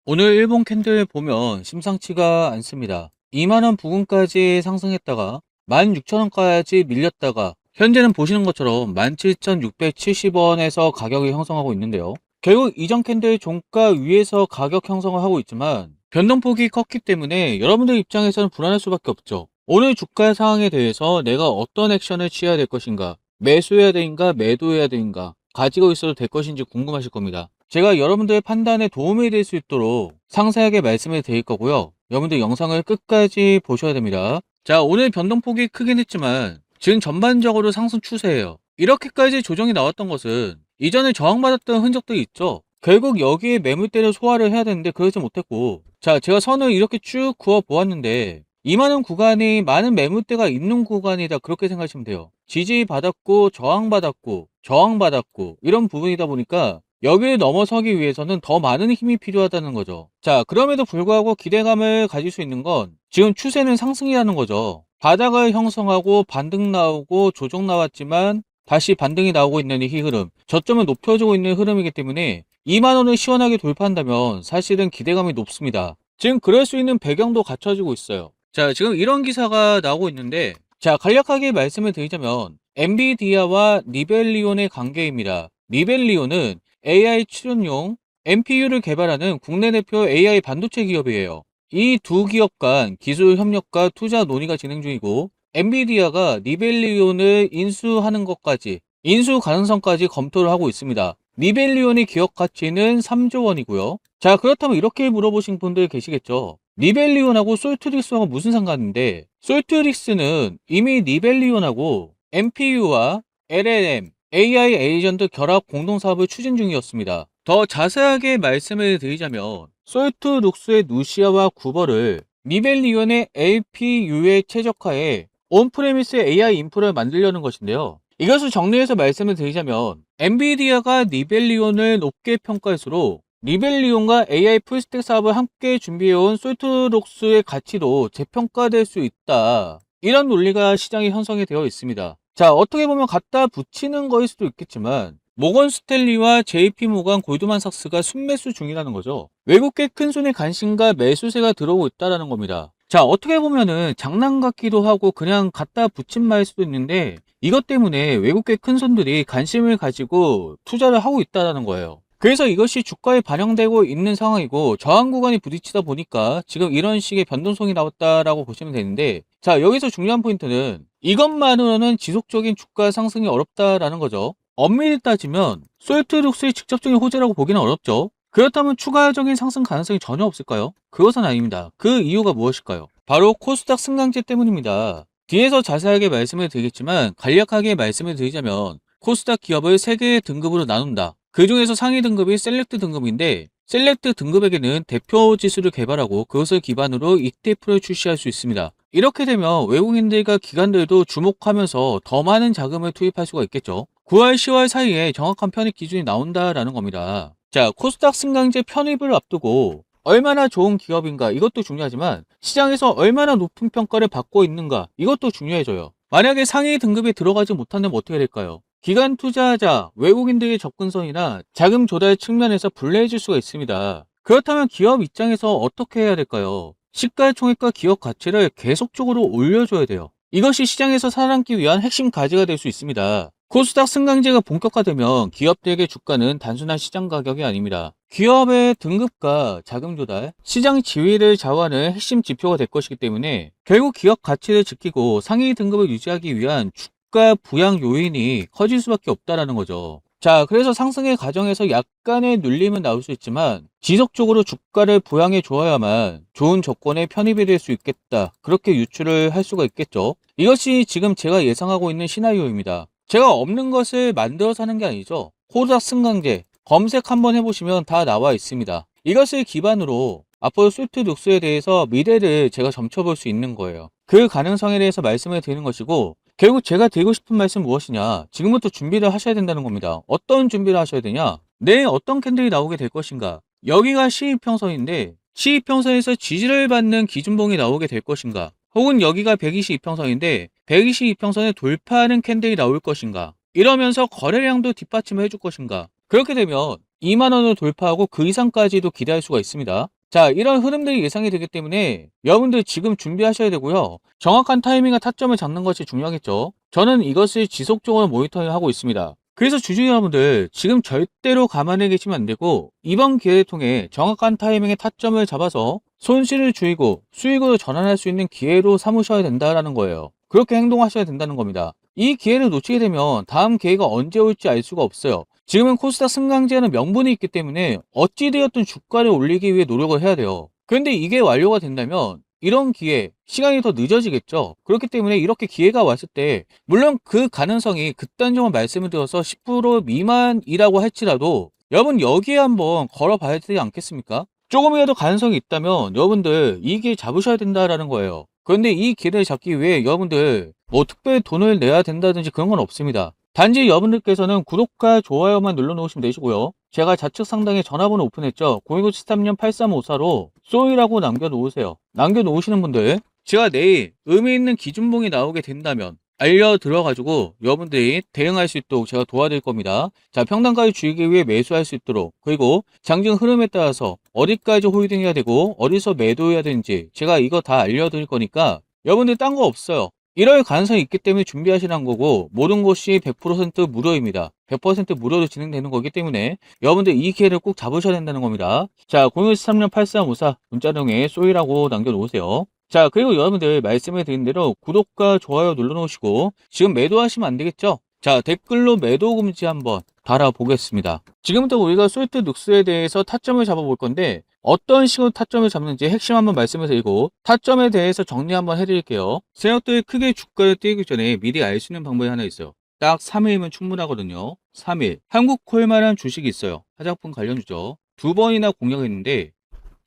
오늘 일본 캔들 보면 심상치가 않습니다. 2만원 부근까지 상승했다가 16,000원까지 밀렸다가 현재는 보시는 것처럼 17,670원에서 가격이 형성하고 있는데요. 결국 이전 캔들 종가 위에서 가격 형성을 하고 있지만 변동폭이 컸기 때문에 여러분들 입장에서는 불안할 수밖에 없죠. 오늘 주가 상황에 대해서 내가 어떤 액션을 취해야 될 것인가, 매수해야 되는가 매도해야 되는가, 가지고 있어도 될 것인지 궁금하실 겁니다. 제가 여러분들의 판단에 도움이 될 수 있도록 상세하게 말씀을 드릴 거고요. 여러분들 영상을 끝까지 보셔야 됩니다. 자, 오늘 변동폭이 크긴 했지만 지금 전반적으로 상승 추세예요. 이렇게까지 조정이 나왔던 것은 이전에 저항받았던 흔적들이 있죠. 결국 여기에 매물대를 소화를 해야 되는데 그러지 못했고, 자, 제가 선을 이렇게 쭉 그어 보았는데 2만원 구간이 많은 매물대가 있는 구간이다, 그렇게 생각하시면 돼요. 지지받았고 저항받았고 저항받았고 이런 부분이다 보니까 여기를 넘어서기 위해서는 더 많은 힘이 필요하다는 거죠. 자, 그럼에도 불구하고 기대감을 가질 수 있는 건 지금 추세는 상승이라는 거죠. 바닥을 형성하고 반등 나오고 조정 나왔지만 다시 반등이 나오고 있는 이 흐름, 저점을 높여주고 있는 흐름이기 때문에 2만원을 시원하게 돌파한다면 사실은 기대감이 높습니다. 지금 그럴 수 있는 배경도 갖춰지고 있어요. 자, 지금 이런 기사가 나오고 있는데, 자, 간략하게 말씀을 드리자면 엔비디아와 리벨리온의 관계입니다. 리벨리온은 AI 추론용 NPU를 개발하는 국내 대표 AI 반도체 기업이에요. 이 두 기업 간 기술 협력과 투자 논의가 진행 중이고, 엔비디아가 리벨리온을 인수하는 것까지, 인수 가능성까지 검토를 하고 있습니다. 리벨리온의 기업 가치는 3조 원이고요. 자, 그렇다면 이렇게 물어보신 분들 계시겠죠. 리벨리온하고 솔트릭스하고 무슨 상관인데, 솔트릭스는 이미 리벨리온하고 NPU와 LLM, AI 에이전트 결합 공동사업을 추진 중이었습니다. 더 자세하게 말씀을 드리자면 솔트룩스의 누시아와 구버를 리벨리온의 LPU에 최적화해 온프레미스 AI 인프라를 만들려는 것인데요. 이것을 정리해서 말씀을 드리자면 엔비디아가 리벨리온을 높게 평가할수록 리벨리온과 AI 풀스택 사업을 함께 준비해온 솔트룩스의 가치도 재평가될 수 있다, 이런 논리가 시장에 형성이 되어 있습니다. 자, 어떻게 보면 갖다 붙이는 거일 수도 있겠지만 모건 스탠리와 JP 모건 골드만삭스가 순매수 중이라는 거죠. 외국계 큰손의 관심과 매수세가 들어오고 있다는 겁니다. 자, 어떻게 보면은 장난 같기도 하고 그냥 갖다 붙인 말일 수도 있는데, 이것 때문에 외국계 큰손들이 관심을 가지고 투자를 하고 있다는 거예요. 그래서 이것이 주가에 반영되고 있는 상황이고, 저항 구간이 부딪히다 보니까 지금 이런 식의 변동성이 나왔다라고 보시면 되는데, 자, 여기서 중요한 포인트는 이것만으로는 지속적인 주가 상승이 어렵다라는 거죠. 엄밀히 따지면 솔트룩스의 직접적인 호재라고 보기는 어렵죠. 그렇다면 추가적인 상승 가능성이 전혀 없을까요? 그것은 아닙니다. 그 이유가 무엇일까요? 바로 코스닥 승강제 때문입니다. 뒤에서 자세하게 말씀을 드리겠지만 간략하게 말씀을 드리자면 코스닥 기업을 3개의 등급으로 나눈다. 그 중에서 상위 등급이 셀렉트 등급인데, 셀렉트 등급에게는 대표 지수를 개발하고 그것을 기반으로 ETF를 출시할 수 있습니다. 이렇게 되면 외국인들과 기관들도 주목하면서 더 많은 자금을 투입할 수가 있겠죠. 9월, 10월 사이에 정확한 편입 기준이 나온다라는 겁니다. 자, 코스닥 승강제 편입을 앞두고 얼마나 좋은 기업인가, 이것도 중요하지만 시장에서 얼마나 높은 평가를 받고 있는가, 이것도 중요해져요. 만약에 상위 등급에 들어가지 못한다면 어떻게 될까요? 기관 투자자, 외국인들의 접근성이나 자금 조달 측면에서 불리해질 수가 있습니다. 그렇다면 기업 입장에서 어떻게 해야 될까요? 시가총액과 기업 가치를 계속적으로 올려줘야 돼요. 이것이 시장에서 살아남기 위한 핵심 과제가 될 수 있습니다. 코스닥 승강제가 본격화되면 기업들에게 주가는 단순한 시장 가격이 아닙니다. 기업의 등급과 자금 조달, 시장 지위를 좌우하는 핵심 지표가 될 것이기 때문에 결국 기업 가치를 지키고 상위 등급을 유지하기 위한 주가 부양 요인이 커질 수밖에 없다라는 거죠. 자, 그래서 상승의 과정에서 약간의 눌림은 나올 수 있지만 지속적으로 주가를 부양해 줘야만 좋은 조건에 편입이 될 수 있겠다, 그렇게 유추를 할 수가 있겠죠. 이것이 지금 제가 예상하고 있는 시나리오입니다. 제가 없는 것을 만들어서 하는 게 아니죠. 코스닥 승강제 검색 한번 해보시면 다 나와 있습니다. 이것을 기반으로 앞으로 솔트룩스에 대해서 미래를 제가 점쳐볼 수 있는 거예요. 그 가능성에 대해서 말씀을 드리는 것이고, 결국 제가 드리고 싶은 말씀 무엇이냐, 지금부터 준비를 하셔야 된다는 겁니다. 어떤 준비를 하셔야 되냐, 내일 어떤 캔들이 나오게 될 것인가, 여기가 시이평선인데 시이평선에서 지지를 받는 기준봉이 나오게 될 것인가, 혹은 여기가 122평선인데 122평선을 돌파하는 캔들이 나올 것인가, 이러면서 거래량도 뒷받침을 해줄 것인가, 그렇게 되면 2만 원을 돌파하고 그 이상까지도 기대할 수가 있습니다. 자, 이런 흐름들이 예상이 되기 때문에 여러분들 지금 준비하셔야 되고요. 정확한 타이밍과 타점을 잡는 것이 중요하겠죠. 저는 이것을 지속적으로 모니터링하고 있습니다. 그래서 주주 여러분들 지금 절대로 가만히 계시면 안 되고 이번 기회를 통해 정확한 타이밍에 타점을 잡아서 손실을 줄이고 수익으로 전환할 수 있는 기회로 삼으셔야 된다는 거예요. 그렇게 행동하셔야 된다는 겁니다. 이 기회를 놓치게 되면 다음 기회가 언제 올지 알 수가 없어요. 지금은 코스닥 승강제하는 명분이 있기 때문에 어찌되었든 주가를 올리기 위해 노력을 해야 돼요. 그런데 이게 완료가 된다면 이런 기회, 시간이 더 늦어지겠죠. 그렇기 때문에 이렇게 기회가 왔을 때 물론 그 가능성이 극단적으로 말씀을 드려서 10% 미만이라고 할지라도 여러분 여기에 한번 걸어봐야 되지 않겠습니까? 조금이라도 가능성이 있다면 여러분들 이 기회 잡으셔야 된다라는 거예요. 그런데 이 기회를 잡기 위해 여러분들 뭐 특별히 돈을 내야 된다든지 그런 건 없습니다. 단지 여러분들께서는 구독과 좋아요만 눌러놓으시면 되시고요. 제가 좌측 상단에 전화번호 오픈했죠. 010-73-8354로 쏘이라고 남겨놓으세요. 남겨놓으시는 분들 제가 내일 의미 있는 기준봉이 나오게 된다면 알려드려가지고 여러분들이 대응할 수 있도록 제가 도와드릴 겁니다. 자, 평단가를 줄이기 위해 매수할 수 있도록, 그리고 장중 흐름에 따라서 어디까지 홀딩 해야 되고 어디서 매도해야 되는지 제가 이거 다 알려드릴 거니까 여러분들 딴 거 없어요. 이럴 가능성이 있기 때문에 준비하시는 거고 모든 것이 100% 무료입니다. 100% 무료로 진행되는 거기 때문에 여러분들 이 기회를 꼭 잡으셔야 된다는 겁니다. 자, 013년 8354 문자동에 쏘이라고 남겨놓으세요. 자, 그리고 여러분들 말씀해 드린 대로 구독과 좋아요 눌러놓으시고 지금 매도하시면 안 되겠죠? 자, 댓글로 매도 금지 한번 달아보겠습니다. 지금부터 우리가 솔트 눅스에 대해서 타점을 잡아볼 건데 어떤 식으로 타점을 잡는지 핵심 한번 말씀을 드리고 타점에 대해서 정리 한번 해드릴게요. 세력들이 크게 주가를 띄기 전에 미리 알 수 있는 방법이 하나 있어요. 딱 3일이면 충분하거든요. 3일. 한국콜마라는 주식이 있어요. 화장품 관련주죠. 두 번이나 공략했는데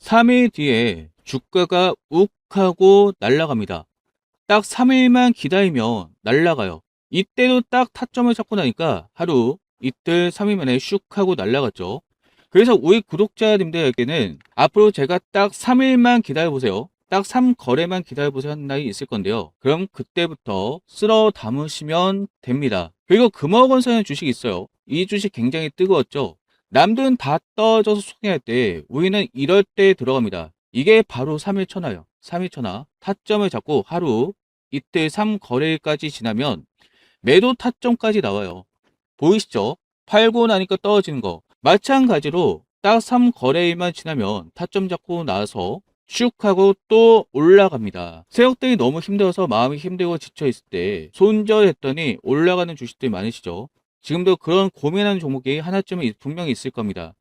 3일 뒤에 주가가 욱 하고 날아갑니다. 딱 3일만 기다리면 날아가요. 이때도 딱 타점을 잡고 나니까 하루, 이틀, 3일 만에 슉 하고 날아갔죠. 그래서 우리 구독자님들에게는 앞으로 제가 딱 3일만 기다려보세요. 딱 3거래만 기다려보세요 하는 날이 있을 건데요. 그럼 그때부터 쓸어 담으시면 됩니다. 그리고 금호건설의 주식이 있어요. 이 주식 굉장히 뜨거웠죠. 남들은 다 떨어져서 속행할 때 우리는 이럴 때 들어갑니다. 이게 바로 3일 천하예요. 3일 천하. 타점을 잡고 하루, 이틀, 3거래일까지 지나면 매도 타점까지 나와요. 보이시죠? 팔고 나니까 떨어지는 거. 마찬가지로 딱 3거래일만 지나면 타점 잡고 나서 슉 하고 또 올라갑니다. 세력들이 너무 힘들어서 마음이 힘들고 지쳐있을 때 손절했더니 올라가는 주식들이 많으시죠? 지금도 그런 고민하는 종목이 하나쯤은 분명히 있을 겁니다.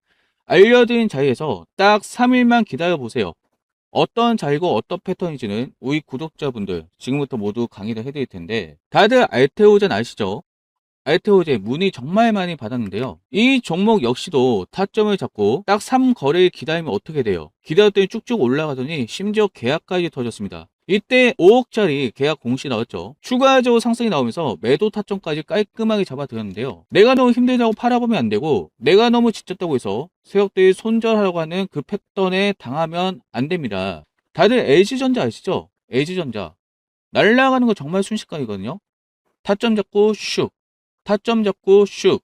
알려드린 자리에서 딱 3일만 기다려보세요. 어떤 자리고 어떤 패턴인지는 우리 구독자분들 지금부터 모두 강의를 해드릴 텐데 다들 알테오젠 아시죠? 알테오젠 문의 정말 많이 받았는데요. 이 종목 역시도 타점을 잡고 딱 3거래일 기다리면 어떻게 돼요? 기다렸더니 쭉쭉 올라가더니 심지어 계약까지 터졌습니다. 이때 5억짜리 계약 공시 나왔죠. 추가적으로 상승이 나오면서 매도 타점까지 깔끔하게 잡아들였는데요. 내가 너무 힘들다고 팔아보면 안 되고 내가 너무 지쳤다고 해서 세력들이 손절하려고 하는 그 패턴에 당하면 안 됩니다. 다들 LG전자 아시죠? LG전자 날아가는 거 정말 순식간이거든요. 타점 잡고 슉, 타점 잡고 슉,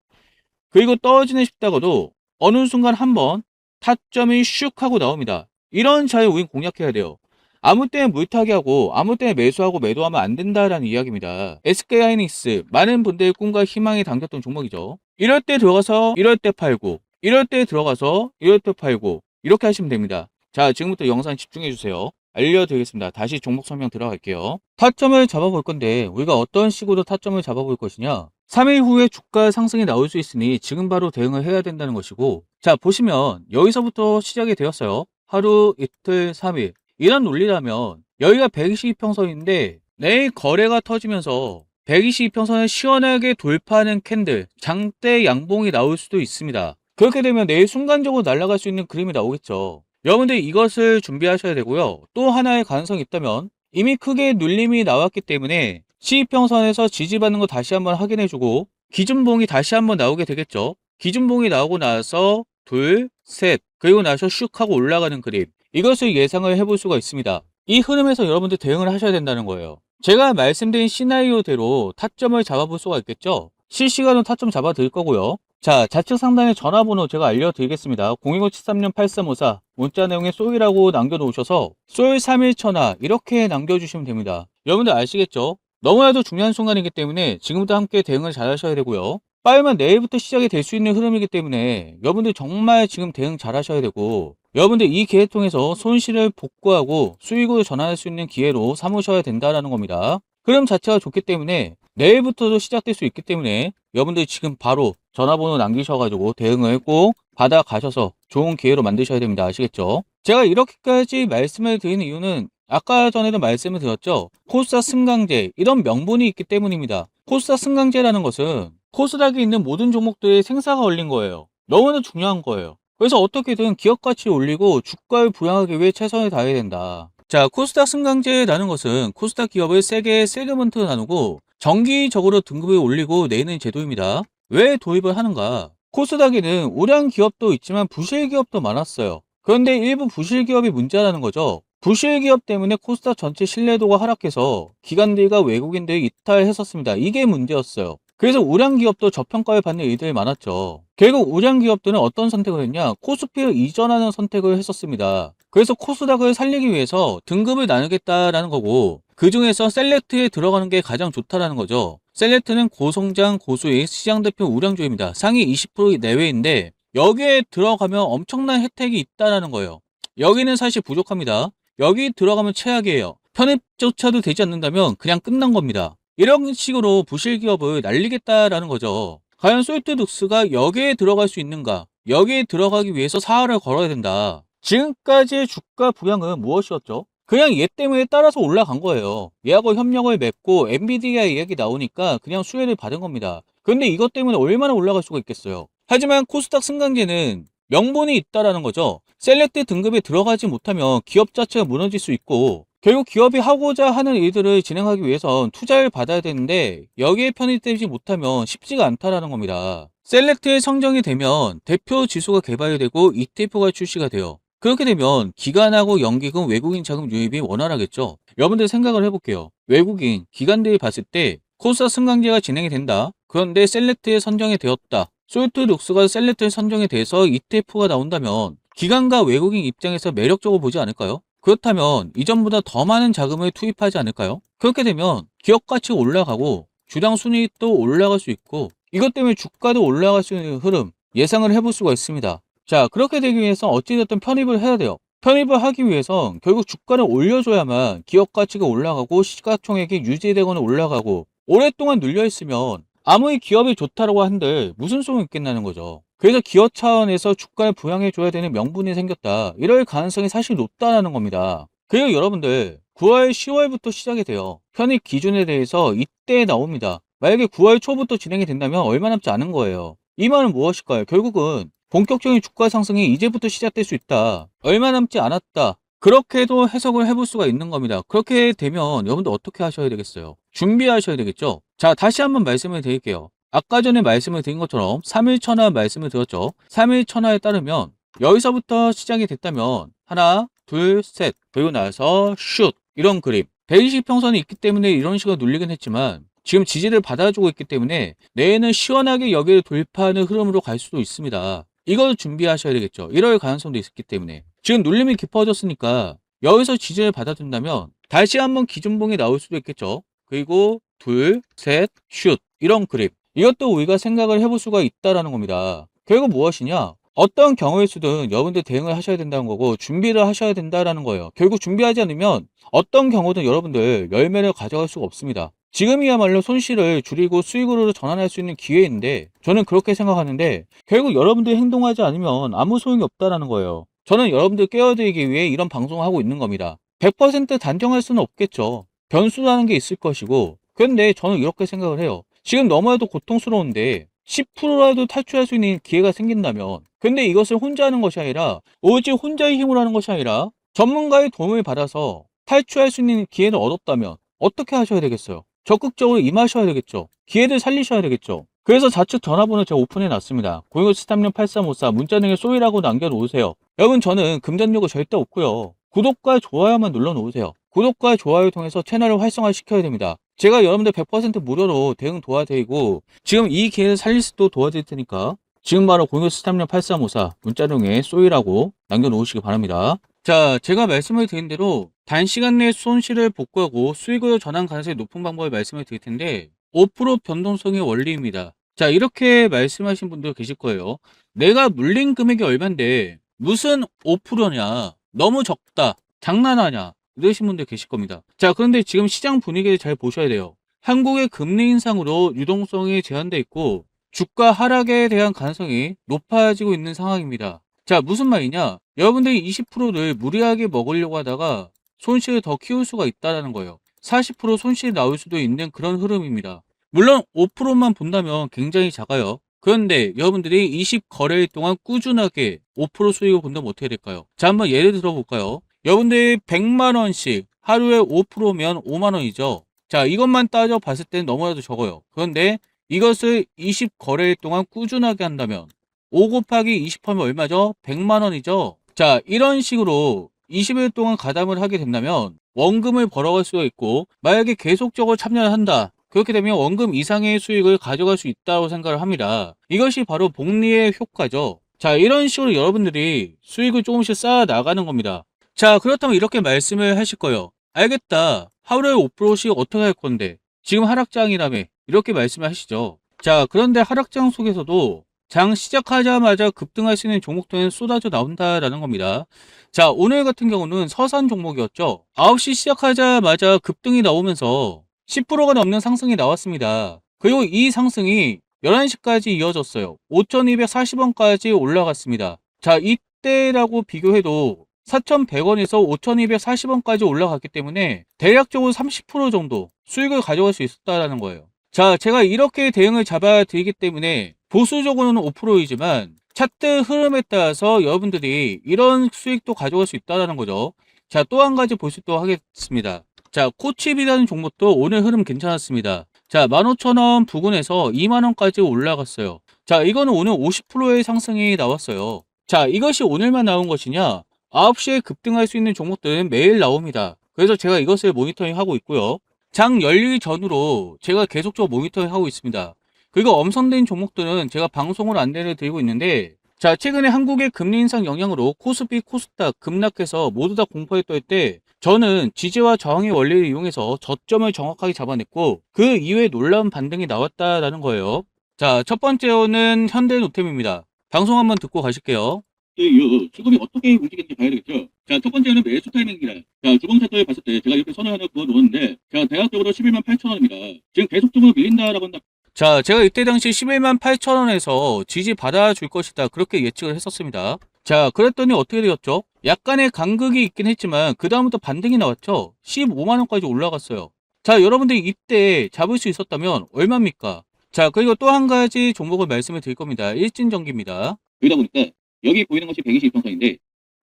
그리고 떨어지네 싶다가도 어느 순간 한번 타점이 슉 하고 나옵니다. 이런 자리 우린 공략해야 돼요. 아무 때나 물타기 하고 아무 때나 매수하고 매도하면 안 된다라는 이야기입니다. SK하이닉스 많은 분들의 꿈과 희망이 담겼던 종목이죠. 이럴 때 들어가서 이럴 때 팔고, 이럴 때 들어가서 이럴 때 팔고, 이렇게 하시면 됩니다. 자, 지금부터 영상 집중해 주세요. 알려드리겠습니다. 다시 종목 설명 들어갈게요. 타점을 잡아볼 건데 우리가 어떤 식으로 타점을 잡아볼 것이냐, 3일 후에 주가 상승이 나올 수 있으니 지금 바로 대응을 해야 된다는 것이고, 자 보시면 여기서부터 시작이 되었어요. 하루, 이틀, 3일 이런 논리라면 여기가 122평선인데 내일 거래가 터지면서 122평선을 시원하게 돌파하는 캔들, 장대 양봉이 나올 수도 있습니다. 그렇게 되면 내일 순간적으로 날아갈 수 있는 그림이 나오겠죠. 여러분들 이것을 준비하셔야 되고요. 또 하나의 가능성이 있다면 이미 크게 눌림이 나왔기 때문에 12평선에서 지지받는 거 다시 한번 확인해주고 기준봉이 다시 한번 나오게 되겠죠. 기준봉이 나오고 나서 둘, 셋, 그리고 나서 슉 하고 올라가는 그림, 이것을 예상을 해볼 수가 있습니다. 이 흐름에서 여러분들 대응을 하셔야 된다는 거예요. 제가 말씀드린 시나리오대로 타점을 잡아볼 수가 있겠죠. 실시간으로 타점 잡아 드릴 거고요. 자, 좌측 상단에 전화번호 제가 알려드리겠습니다. 010-73-8354 문자 내용에 쏘이라고 남겨놓으셔서 쏘이 3일 전화 이렇게 남겨주시면 됩니다. 여러분들 아시겠죠? 너무나도 중요한 순간이기 때문에 지금부터 함께 대응을 잘 하셔야 되고요. 빠르면 내일부터 시작이 될 수 있는 흐름이기 때문에 여러분들 정말 지금 대응 잘 하셔야 되고, 여러분들 이 기회 통해서 손실을 복구하고 수익으로 전환할 수 있는 기회로 삼으셔야 된다는 겁니다. 흐름 자체가 좋기 때문에 내일부터도 시작될 수 있기 때문에 여러분들 지금 바로 전화번호 남기셔가지고 대응을 꼭 받아가셔서 좋은 기회로 만드셔야 됩니다. 아시겠죠? 제가 이렇게까지 말씀을 드리는 이유는 아까 전에도 말씀을 드렸죠. 코스닥 승강제 이런 명분이 있기 때문입니다. 코스닥 승강제라는 것은 코스닥에 있는 모든 종목들의 생사가 걸린 거예요. 너무나 중요한 거예요. 그래서 어떻게든 기업 가치를 올리고 주가를 부양하기 위해 최선을 다해야 된다. 자, 코스닥 승강제라는 것은 코스닥 기업을 세개 세그먼트로 나누고 정기적으로 등급을 올리고 내는 제도입니다. 왜 도입을 하는가? 코스닥에는 우량 기업도 있지만 부실 기업도 많았어요. 그런데 일부 부실 기업이 문제라는 거죠. 부실 기업 때문에 코스닥 전체 신뢰도가 하락해서 기관들과 외국인들이 이탈했었습니다. 이게 문제였어요. 그래서 우량 기업도 저평가를 받는 일들이 많았죠. 결국 우량 기업들은 어떤 선택을 했냐? 코스피를 이전하는 선택을 했었습니다. 그래서 코스닥을 살리기 위해서 등급을 나누겠다라는 거고, 그 중에서 셀렉트에 들어가는 게 가장 좋다라는 거죠. 셀렉트는 고성장 고수익 시장 대표 우량주입니다. 상위 20% 내외인데 여기에 들어가면 엄청난 혜택이 있다라는 거예요. 여기는 사실 부족합니다. 여기 들어가면 최악이에요. 편입조차도 되지 않는다면 그냥 끝난 겁니다. 이런 식으로 부실 기업을 날리겠다라는 거죠. 과연 솔트룩스가 여기에 들어갈 수 있는가? 여기에 들어가기 위해서 사활을 걸어야 된다. 지금까지의 주가 부양은 무엇이었죠? 그냥 얘 때문에 따라서 올라간 거예요. 얘하고 협력을 맺고 엔비디아 이야기 나오니까 그냥 수혜를 받은 겁니다. 근데 이것 때문에 얼마나 올라갈 수가 있겠어요. 하지만 코스닥 승강제는 명분이 있다라는 거죠. 셀렉트 등급에 들어가지 못하면 기업 자체가 무너질 수 있고, 결국 기업이 하고자 하는 일들을 진행하기 위해선 투자를 받아야 되는데 여기에 편입되지 못하면 쉽지가 않다라는 겁니다. 셀렉트에 선정이 되면 대표 지수가 개발이 되고 ETF가 출시가 돼요. 그렇게 되면 기관하고 연기금, 외국인 자금 유입이 원활하겠죠. 여러분들 생각을 해볼게요. 외국인, 기관들이 봤을 때 코스닥 승강제가 진행이 된다. 그런데 셀렉트에 선정이 되었다. 솔트룩스가 셀렉트에 선정이 돼서 ETF가 나온다면 기관과 외국인 입장에서 매력적으로 보지 않을까요? 그렇다면 이전보다 더 많은 자금을 투입하지 않을까요? 그렇게 되면 기업 가치가 올라가고 주당 순이익도 올라갈 수 있고 이것 때문에 주가도 올라갈 수 있는 흐름 예상을 해볼 수가 있습니다. 자, 그렇게 되기 위해서 어찌됐든 편입을 해야 돼요. 편입을 하기 위해선 결국 주가를 올려줘야만 기업 가치가 올라가고 시가총액이 유지되거나 올라가고, 오랫동안 눌려있으면 아무리 기업이 좋다라고 한들 무슨 소용이 있겠냐는 거죠. 그래서 기업 차원에서 주가를 부양해줘야 되는 명분이 생겼다. 이럴 가능성이 사실 높다는 겁니다. 그리고 여러분들 9월, 10월부터 시작이 돼요. 편입 기준에 대해서 이때 나옵니다. 만약에 9월 초부터 진행이 된다면 얼마 남지 않은 거예요. 이 말은 무엇일까요? 결국은 본격적인 주가 상승이 이제부터 시작될 수 있다. 얼마 남지 않았다. 그렇게도 해석을 해볼 수가 있는 겁니다. 그렇게 되면 여러분들 어떻게 하셔야 되겠어요? 준비하셔야 되겠죠? 자, 다시 한번 말씀을 드릴게요. 아까 전에 말씀을 드린 것처럼 3일 천하 말씀을 드렸죠. 3일 천하에 따르면 여기서부터 시작이 됐다면 하나, 둘, 셋, 그리고 나서 슛, 이런 그림. 120평선이 있기 때문에 이런 식으로 눌리긴 했지만 지금 지지를 받아주고 있기 때문에 내일은 시원하게 여기를 돌파하는 흐름으로 갈 수도 있습니다. 이걸 준비하셔야 되겠죠. 이럴 가능성도 있기 때문에 지금 눌림이 깊어졌으니까 여기서 지지를 받아준다면 다시 한번 기준봉이 나올 수도 있겠죠. 그리고 둘, 셋, 슛, 이런 그림. 이것도 우리가 생각을 해볼 수가 있다라는 겁니다. 결국 무엇이냐? 어떤 경우일 수든 여러분들 대응을 하셔야 된다는 거고 준비를 하셔야 된다라는 거예요. 결국 준비하지 않으면 어떤 경우든 여러분들 열매를 가져갈 수가 없습니다. 지금이야말로 손실을 줄이고 수익으로 전환할 수 있는 기회인데 저는 그렇게 생각하는데 결국 여러분들이 행동하지 않으면 아무 소용이 없다라는 거예요. 저는 여러분들 깨워드리기 위해 이런 방송을 하고 있는 겁니다. 100% 단정할 수는 없겠죠. 변수라는 게 있을 것이고, 그런데 저는 이렇게 생각을 해요. 지금 너무나도 고통스러운데 10%라도 탈출할 수 있는 기회가 생긴다면, 근데 이것을 혼자 하는 것이 아니라 오직 혼자의 힘으로 하는 것이 아니라 전문가의 도움을 받아서 탈출할 수 있는 기회를 얻었다면 어떻게 하셔야 되겠어요? 적극적으로 임하셔야 되겠죠. 기회를 살리셔야 되겠죠. 그래서 좌측 전화번호 제가 오픈해 놨습니다. 010-73-8354 문자 등에 쏘이라고 남겨놓으세요. 여러분, 저는 금전 요구 절대 없고요. 구독과 좋아요만 눌러놓으세요. 구독과 좋아요를 통해서 채널을 활성화시켜야 됩니다. 제가 여러분들 100% 무료로 대응 도와드리고 지금 이 기회를 살릴 수도 도와드릴 테니까 지금 바로 014368354 문자룡에 쏘이라고 남겨놓으시기 바랍니다. 자, 제가 말씀을 드린 대로 단시간 내에 손실을 복구하고 수익으로 전환 가능성이 높은 방법을 말씀을 드릴 텐데 5% 변동성의 원리입니다. 자, 이렇게 말씀하신 분들 계실 거예요. 내가 물린 금액이 얼만데 무슨 5%냐? 너무 적다. 장난하냐? 이러신 분들 계실 겁니다. 자, 그런데 지금 시장 분위기를 잘 보셔야 돼요. 한국의 금리 인상으로 유동성이 제한돼 있고 주가 하락에 대한 가능성이 높아지고 있는 상황입니다. 자, 무슨 말이냐? 여러분들이 20%를 무리하게 먹으려고 하다가 손실을 더 키울 수가 있다는 거예요. 40% 손실이 나올 수도 있는 그런 흐름입니다. 물론 5%만 본다면 굉장히 작아요. 그런데 여러분들이 20거래일 동안 꾸준하게 5% 수익을 본다면 어떻게 될까요? 자, 한번 예를 들어 볼까요? 여러분들이 100만원씩 하루에 5%면 5만원이죠. 자, 이것만 따져 봤을 때는 너무나도 적어요. 그런데 이것을 20거래일 동안 꾸준하게 한다면 5 곱하기 20 하면 얼마죠? 100만원이죠. 자, 이런 식으로 20일 동안 가담을 하게 된다면 원금을 벌어갈 수가 있고, 만약에 계속적으로 참여를 한다. 그렇게 되면 원금 이상의 수익을 가져갈 수 있다고 생각을 합니다. 이것이 바로 복리의 효과죠. 자, 이런 식으로 여러분들이 수익을 조금씩 쌓아 나가는 겁니다. 자, 그렇다면 이렇게 말씀을 하실 거예요. 알겠다. 하루에 5%씩 어떻게 할 건데? 지금 하락장이라며. 이렇게 말씀을 하시죠. 자, 그런데 하락장 속에서도 장 시작하자마자 급등할 수 있는 종목들은 쏟아져 나온다라는 겁니다. 자, 오늘 같은 경우는 서산 종목이었죠. 9시 시작하자마자 급등이 나오면서 10%가 넘는 상승이 나왔습니다. 그리고 이 상승이 11시까지 이어졌어요. 5,240원까지 올라갔습니다. 자, 이때라고 비교해도 4,100원에서 5,240원까지 올라갔기 때문에 대략적으로 30% 정도 수익을 가져갈 수 있었다는 거예요. 자, 제가 이렇게 대응을 잡아 드리기 때문에 보수적으로는 5%이지만 차트 흐름에 따라서 여러분들이 이런 수익도 가져갈 수 있다는 거죠. 자, 또 한 가지 볼 수 있도록 하겠습니다. 자, 코칩이라는 종목도 오늘 흐름 괜찮았습니다. 자, 15,000원 부근에서 2만원까지 올라갔어요. 자, 이거는 오늘 50%의 상승이 나왔어요. 자, 이것이 오늘만 나온 것이냐? 9시에 급등할 수 있는 종목들은 매일 나옵니다. 그래서 제가 이것을 모니터링 하고 있고요. 장 열리기 전으로 제가 계속적으로 모니터링 하고 있습니다. 그리고 엄선된 종목들은 제가 방송으로 안내를 드리고 있는데, 자, 최근에 한국의 금리 인상 영향으로 코스피, 코스닥 급락해서 모두 다 공포에 떨 때 저는 지지와 저항의 원리를 이용해서 저점을 정확하게 잡아냈고 그 이후에 놀라운 반등이 나왔다라는 거예요. 자, 첫 번째로는 현대노템입니다. 방송 한번 듣고 가실게요. 이 주금이 어떻게 움직이는지 봐야 되겠죠. 자, 첫 번째는 매수 타이밍입니다. 자, 주봉 차트를 봤을 때 제가 이렇게 선을 하나 그어 놓았는데, 자, 대략적으로 11만 8천원입니다. 지금 계속적으로 밀린다라고 한다. 자, 제가 이때 당시 11만 8천원에서 지지 받아줄 것이다. 그렇게 예측을 했었습니다. 자, 그랬더니 어떻게 되었죠? 약간의 간극이 있긴 했지만 그 다음부터 반등이 나왔죠. 15만원까지 올라갔어요. 자, 여러분들이 이때 잡을 수 있었다면 얼마입니까? 자, 그리고 또 한 가지 종목을 말씀을 드릴 겁니다. 일진전기입니다. 그러다 보니까 여기 보이는 것이 120이평선인데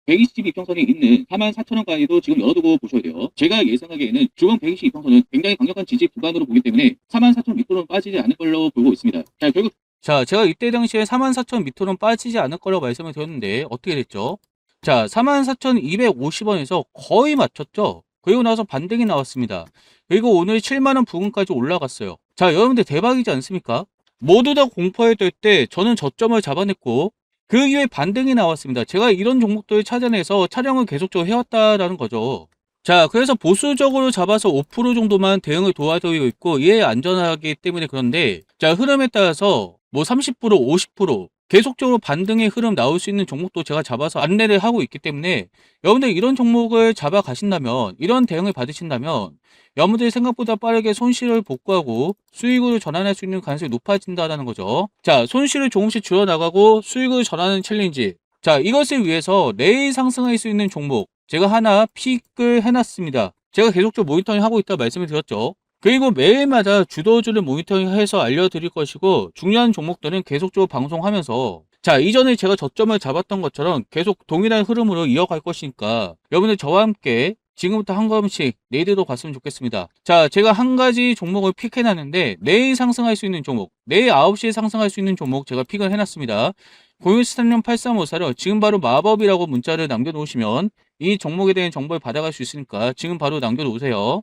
122평선이 있는 44,000원까지도 지금 열어두고 보셔야 돼요. 제가 예상하기에는 주봉 122평선은 굉장히 강력한 지지 구간으로 보기 때문에 44,000원 밑으로는 빠지지 않을 걸로 보고 있습니다. 자, 결국 제가 이때 당시에 44,000원 밑으로는 빠지지 않을 거라고 말씀을 드렸는데 어떻게 됐죠? 자, 44,250원에서 거의 맞췄죠? 그리고 나서 반등이 나왔습니다. 그리고 오늘 7만원 부근까지 올라갔어요. 자, 여러분들 대박이지 않습니까? 모두 다 공포에 뜰 때 저는 저점을 잡아냈고 그 이후에 반등이 나왔습니다. 제가 이런 종목들을 찾아내서 촬영을 계속적으로 해왔다라는 거죠. 자, 그래서 보수적으로 잡아서 5% 정도만 대응을 도와드리고 있고 이에 안전하기 때문에 그런데, 자, 흐름에 따라서 뭐 30%, 50% 계속적으로 반등의 흐름 나올 수 있는 종목도 제가 잡아서 안내를 하고 있기 때문에 여러분들 이런 종목을 잡아 가신다면, 이런 대응을 받으신다면 여러분들이 생각보다 빠르게 손실을 복구하고 수익으로 전환할 수 있는 가능성이 높아진다는 거죠. 자, 손실을 조금씩 줄여나가고 수익을 전환하는 챌린지. 자, 이것을 위해서 내일 상승할 수 있는 종목 제가 하나 픽을 해놨습니다. 제가 계속적으로 모니터링 하고 있다 말씀을 드렸죠. 그리고 매일마다 주도주를 모니터링해서 알려드릴 것이고 중요한 종목들은 계속적으로 방송하면서, 자, 이전에 제가 저점을 잡았던 것처럼 계속 동일한 흐름으로 이어갈 것이니까 여러분들 저와 함께 지금부터 한 걸음씩 내일도 갔으면 좋겠습니다. 자, 제가 한 가지 종목을 픽해놨는데 내일 상승할 수 있는 종목, 내일 9시에 상승할 수 있는 종목 제가 픽을 해놨습니다. 0148354로 지금 바로 마법이라고 문자를 남겨놓으시면 이 종목에 대한 정보를 받아갈 수 있으니까 지금 바로 남겨놓으세요.